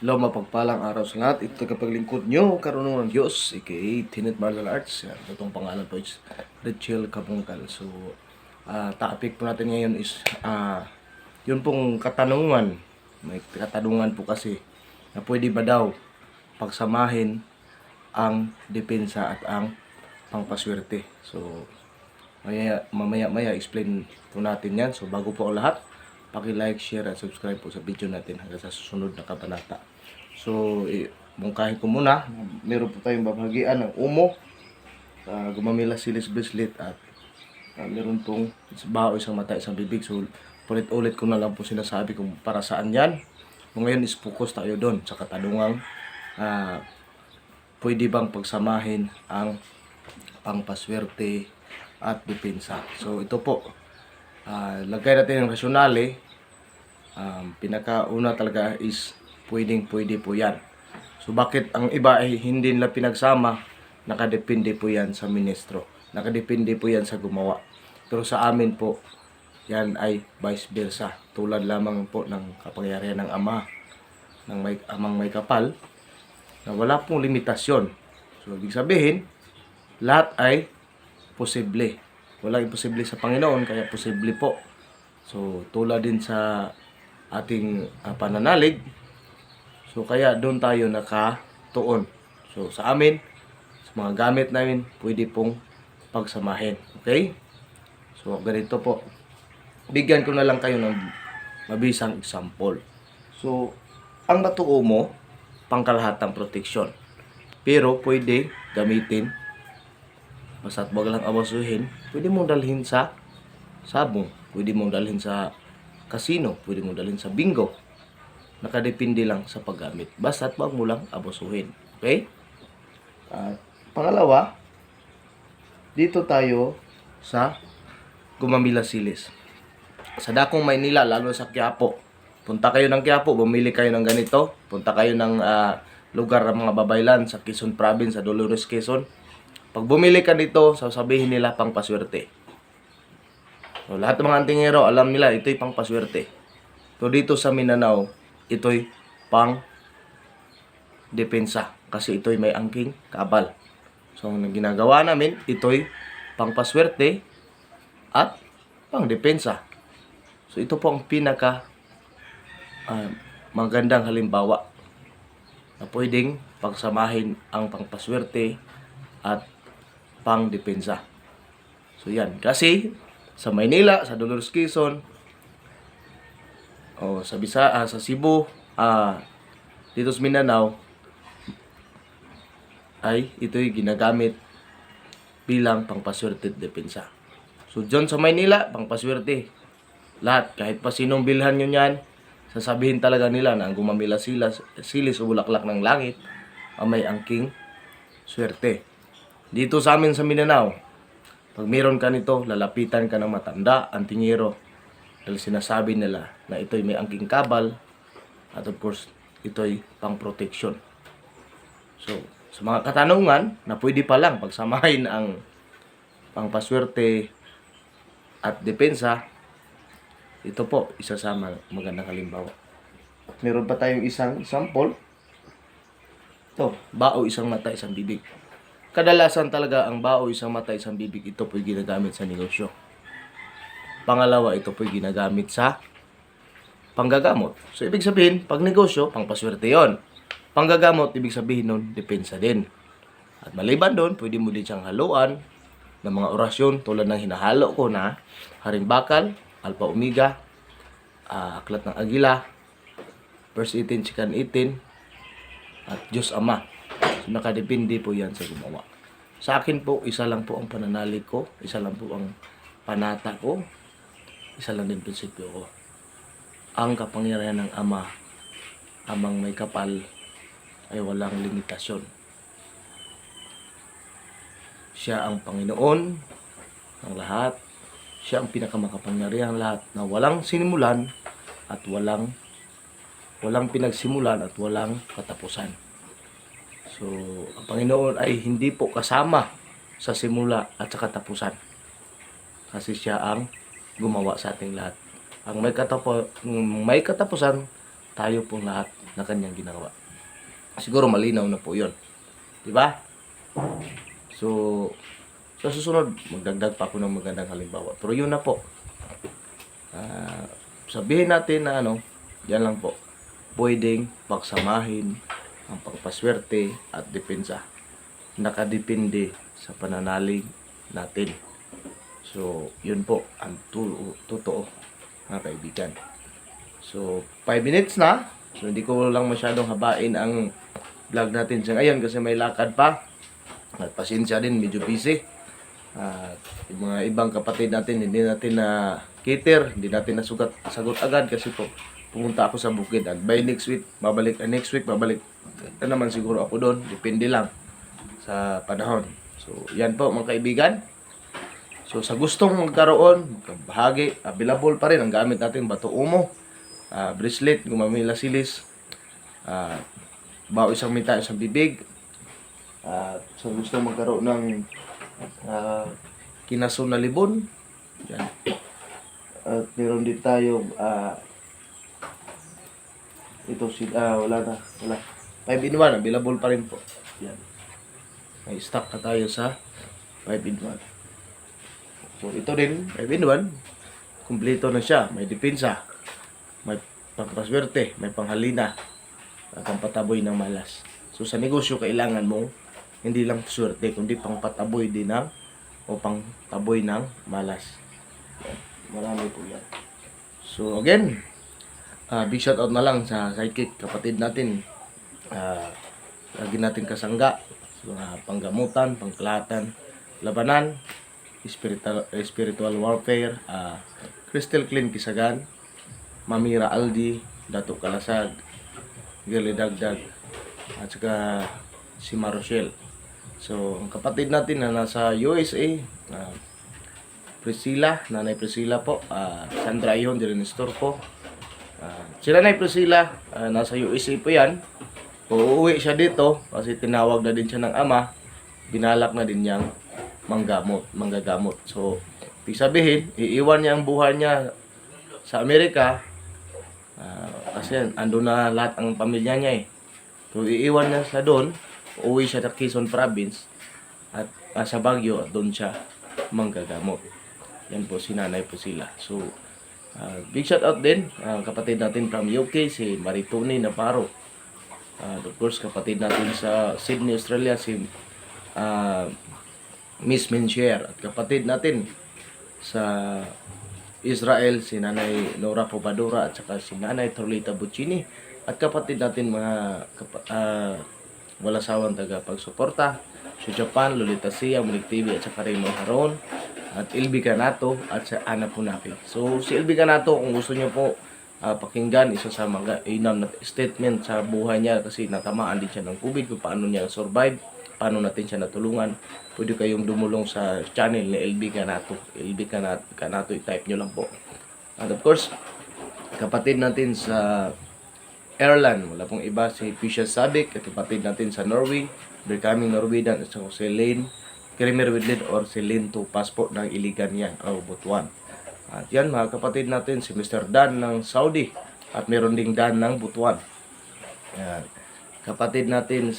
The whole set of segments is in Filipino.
Hello, mapagpalang araw sa lahat. Ito kapaglingkod nyo, karunungan ng Diyos, aka Tenet Martial Arts. Yan, itong pangalan po is Richel Kabungkal. So, topic po natin ngayon is, yun pong katanungan. May katanungan po kasi, na pwede ba daw pagsamahin ang depensa at ang pangpaswerte. So, mamaya explain po natin yan. So, bago po ang lahat, paki-like, share, at subscribe po sa video natin hanggang sa susunod na kabanata. So, mungkahin ko muna, meron po tayong babahagian ng umo, gumamila silis bracelet, at meron pong bao, isang mata, isang bibig. So, ulit-ulit ko na lang po sinasabi kung para saan yan. Ngayon is focus tayo doon sa katanungang pwede bang pagsamahin ang pangpaswerte at depensa. So, ito po, lagay natin yung rasyonale. Pinakauna talaga is pwede po yan. So bakit ang iba ay hindi nila pinagsama? Nakadepende po yan sa ministro. Nakadepende po yan sa gumawa. Pero sa amin po, yan ay vice versa. Tulad lamang po ng kapangyarihan ng ama, ng amang may kapal, na wala pong limitasyon. So ibig sabihin, lahat ay posible. Walang imposible sa Panginoon, kaya posible po. So tulad din sa ating pananalig, so kaya doon tayo nakatuon. So sa amin, sa mga gamit namin, pwede pong pagsamahin. Okay? So ganito po. Bigyan ko na lang kayo ng mabisang example. So, ang batuo mo, pangkalahatang proteksyon. Pero pwede gamitin, basta't wag lang abasuhin, pwede mong dalhin sa sabong, pwede mong dalhin sa casino, pwede mong dalhin sa bingo. Nakadepende lang sa paggamit. Basta't wag mo lang abusuhin. Okay? At pangalawa, dito tayo sa gumamila silis. Sa dakong Maynila, lalo sa Quiapo. Punta kayo ng Quiapo, bumili kayo ng ganito. Punta kayo ng lugar ng mga babaylan sa Quezon Province, sa Dolores, Quezon. Pag bumili ka dito, sasabihin nila pangpaswerte. So, lahat ng mga antingero, alam nila, ito'y pangpaswerte. So, dito sa Mindanao, ito'y pang depensa. Kasi ito'y may angking kabal. So, ang ginagawa namin, ito'y pangpaswerte at pang depensa. So, ito po ang pinaka magandang halimbawa na pwedeng pagsamahin ang pangpaswerte at pang depensa. So, yan. Kasi, sa Maynila, sa Dolores, Quezon, o sa sa Cebu, dito sa Mindanao, ay ito'y ginagamit bilang pangpaswerte at depensa. So, dyan sa Maynila, pangpaswerte. Lahat, kahit pa sinong bilhan nyo yan, sasabihin talaga nila na ang gumamila silis o bulaklak ng langit ang may angking swerte. Dito sa amin sa Mindanao, pag meron ka nito, lalapitan ka ng matanda, antingero, dahil sinasabi nila na ito'y may angking kabal at of course, ito'y pang protection. So, sa mga katanungan na pwede pa lang pagsamahin ang pangpaswerte at depensa, ito po, isa sa magandang halimbawa. Meron pa tayong isang example. Ito, bao, isang mata, isang bibig. Kadalasan talaga ang bao, isang mata, isang bibig, ito po ginagamit sa negosyo. Pangalawa, ito po ginagamit sa panggagamot. So, ibig sabihin, pag negosyo, pangpaswerte yon. Panggagamot, ibig sabihin nun, depensa din. At maliban doon, pwede mo din siyang haluan ng mga orasyon tulad ng hinahalo ko na Haring Bakal, Alpha Omega, Aklat ng Agila, Verse 18, Chikan 18, at Diyos Ama. So, nakadepende po yan sa gumawa. Sa akin po, isa lang po ang pananalig ko, isa lang po ang panata ko, isa lang din prinsipyo ko. Ang kapangyarihan ng Ama, amang may kapal, ay walang limitasyon. Siya ang Panginoon ng lahat. Siya ang pinakamakapangyarihan ng lahat na walang sinimulan at walang pinagsimulan at walang katapusan. So, ang Panginoon ay hindi po kasama sa simula at sa katapusan. Kasi siya ang gumawa sa ating lahat. Ang may katapusan tayo pong lahat na kanyang ginawa. Siguro malinaw na po 'yon. 'Di ba? So, sa susunod, magdagdag pa ako ng magandang halimbawa. Pero yun na po. Sabihin natin na yan lang po. Pwedeng pagsamahin ang pagpaswerte at depensa. Nakadepende sa pananalig natin. So, yun po ang totoo, mga kaibigan. So, 5 minutes na. So, hindi ko lang masyadong habain ang vlog natin sa ngayon kasi may lakad pa. At pasensya din, medyo busy. Yung mga ibang kapatid natin, hindi natin na cater, hindi natin sagot agad kasi po pumunta ako sa bukid at by next week babalik na naman siguro ako doon, depende lang sa panahon. So yan po mga kaibigan. So sa gustong magkaroon, bahagi, available pa rin ang gamit natin, bato umo, bracelet, gumamila silis, bao isang mita, isang bibig. So gusto magkaroon ng kinaso na libon, yan. At meron din tayo ito wala 5 in 1 available pa rin po. Yan. May stock na tayo sa 5 in 1. So ito din 5 in 1. Kumpleto na siya, may depensa, may pangpaswerte, may panghalina, at pangpataboy ng malas. So sa negosyo kailangan mo hindi lang swerte kundi pangpataboy din o pangtaboy ng malas. Yan. Marami po yan. So again, big shout out na lang sa sidekick, kapatid natin. Lagi natin kasangga sa mga panggamutan, pangkalahatan, labanan, spiritual warfare, Crystal Clean Kisagan, Mamira Aldi, Dato Kalasag, Gali Dagdag, at saka si Marochelle. So ang kapatid natin na nasa USA, Priscilla, Nanay Priscilla po, Sandra Iyon, Direnestor po. Si Nanay Priscilla, nasa USA po yan. Uuwi siya dito kasi tinawag na din siya ng ama. Binalak na din niyang manggagamot. So, ibig sabihin, iiwan niya ang buhay niya sa Amerika kasi ando na lahat ang pamilya niya eh. So, iiwan niya siya doon, uuwi siya sa Quezon Province at sa Baguio at doon siya manggagamot. Yan po si Nanay Priscilla. So, big shout out din kapatid natin from UK, si Maritoni Navarro. Of course, kapatid natin sa Sydney, Australia, si Miss Mencher. At kapatid natin sa Israel, si Nanay Nora Popadora at saka si Nanay Torlita Buccini. At kapatid natin mga wala sawang tagapagsuporta sa Japan, Lolita Sia, Monique TV at saka Raymond Haron at Ilby Canato at sa Ana Punaki. So si Ilby Canato, kung gusto niyo po pakinggan, isa sa mga inam na statement sa buhay niya kasi natamaan din siya ng COVID, kung paano niya survive, paano natin siya natulungan, pwede kayong dumulong sa channel ni Ilby Canato. Ilby Canato, i-type nyo lang po. And of course, kapatid natin sa Ireland, wala pong iba, si Fisher Sadik, at kapatid natin sa Norway, Becoming Norwegian, at si Lane Creamer with lead or si Lane to passport ng Iligan yan, o Butuan. At yan mga kapatid natin, si Mr. Dan ng Saudi, at meron ding Dan ng Butuan. Yan. Kapatid natin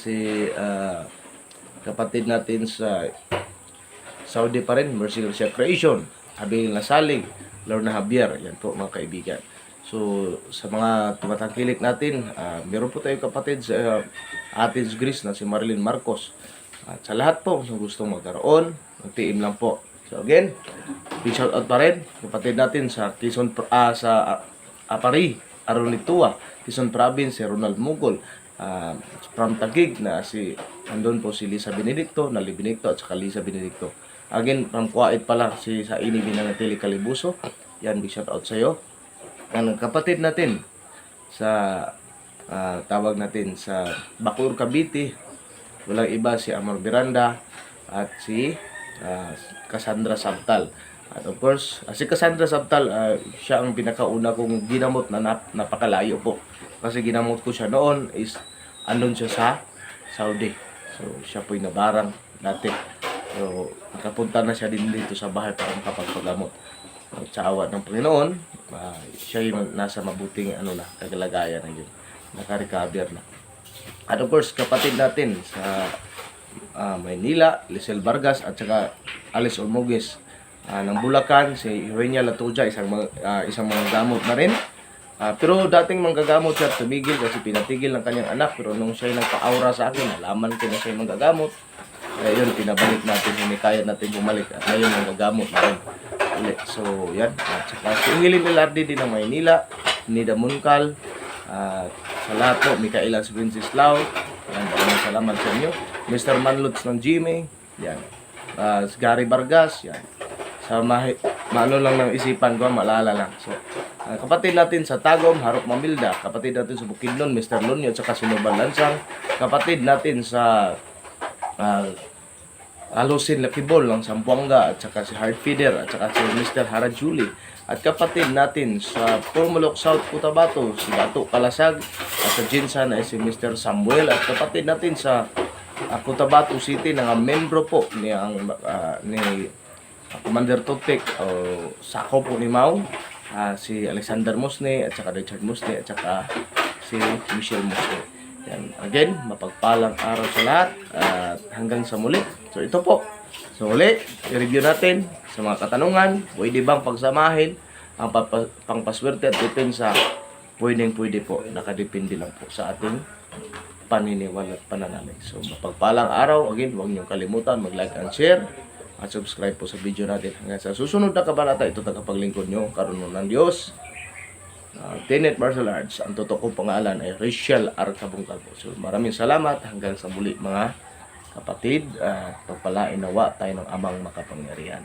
sa Saudi pa rin, Mercy Garcia Creation, Abil Nasalig, Lorna Javier, yan po mga kaibigan. So, sa mga tumatangkilik natin, meron po tayong kapatid sa Athens, Greece na si Marilyn Marcos. At sa lahat po, kung gustong magkaroon, mag-PM lang po. So again, big shout out pa rin, kapatid natin sa Quezon, sa Apari, Aronitua, Quezon Province, si Ronald Mugol. From Taguig na andun po si Lisa Benedicto, Nali Benedicto at saka Lisa Benedicto. Again, from Kuwait pala, sa Ini Binangatili Calibuso. Yan, big shout out sa iyo. Ang kapatid natin sa tawag natin sa Bacoor, Cavite, walang iba si Amor Miranda at si Cassandra Sabtal. At of course, si Cassandra Sabtal, siya ang pinakauna kong ginamot na napakalayo po. Kasi ginamot ko siya noon is andun siya sa Saudi. So siya po'y nabarang dati. So nakapunta na siya din dito sa bahay para makapagpagamot. At sa awa ng Panginoon, siya yung nasa mabuting kagalagayan na yun. Naka-recover na. At of course, kapatid natin sa Maynila, Lisel Vargas at saka Alice Olmogues ng Bulacan, si Eugenia Latuja, isang mga gamot na rin. Pero dating manggagamot siya, tumigil kasi pinatigil ng kanyang anak. Pero nung siya nagpa-aura sa akin, nalaman ko na siya manggagamot. Yun, pinabalik natin, hinikayat natin bumalik. At ngayon manggagamot na rin ulit. So, yan. At saka si Ingilin Ilardi din ng Maynila, Nida Munkal, sa lahat po, Micaela Wenceslao, yan, maraming salamat sa inyo. Mr. Manlots ng Jimmy, yan. Si Gary Vargas, yan. Sa maano lang ng isipan ko, maalala lang. So, kapatid natin sa Tagum, Harok Mamilda, kapatid natin sa Bukidnon, Mr. Lunyo, at saka Sinuban Lansang, kapatid natin sa Alusin Lakibol ng Zamboanga, at saka si Heart Feeder, at saka si Mr. Harajuli, at kapatid natin sa Purmulok South Cotabato, si Dato Kalasag, at sa Jinsan ay si Mr. Samuel, at kapatid natin sa Cotabato City, na membro po ni Commander Topik o Sako po ni Mau, si Alexander Musne, at saka Richard Musne, at saka si Michelle Musne. Yan. Again, mapagpalang araw sa lahat at hanggang sa muli. So ito po. So uli, i-review natin sa mga katanungan. Pwede bang pagsamahin ang pangpaswerte at depensa? Pwede po. Nakadepende lang po sa ating paniniwala at pananalig. So mapagpalang araw. Again, huwag niyong kalimutan mag-like and share at subscribe po sa video natin. Hanggang sa susunod na kabanata, ito tagapaglingkod nyo, karunong ng Diyos, Tenet Martial Arts. Ang totoo kong pangalan ay Rachel R. Kabungkalpo. So maraming salamat. Hanggang sa muli mga kapatid. Pagpalain nawa tayo ng amang makapangyarihan.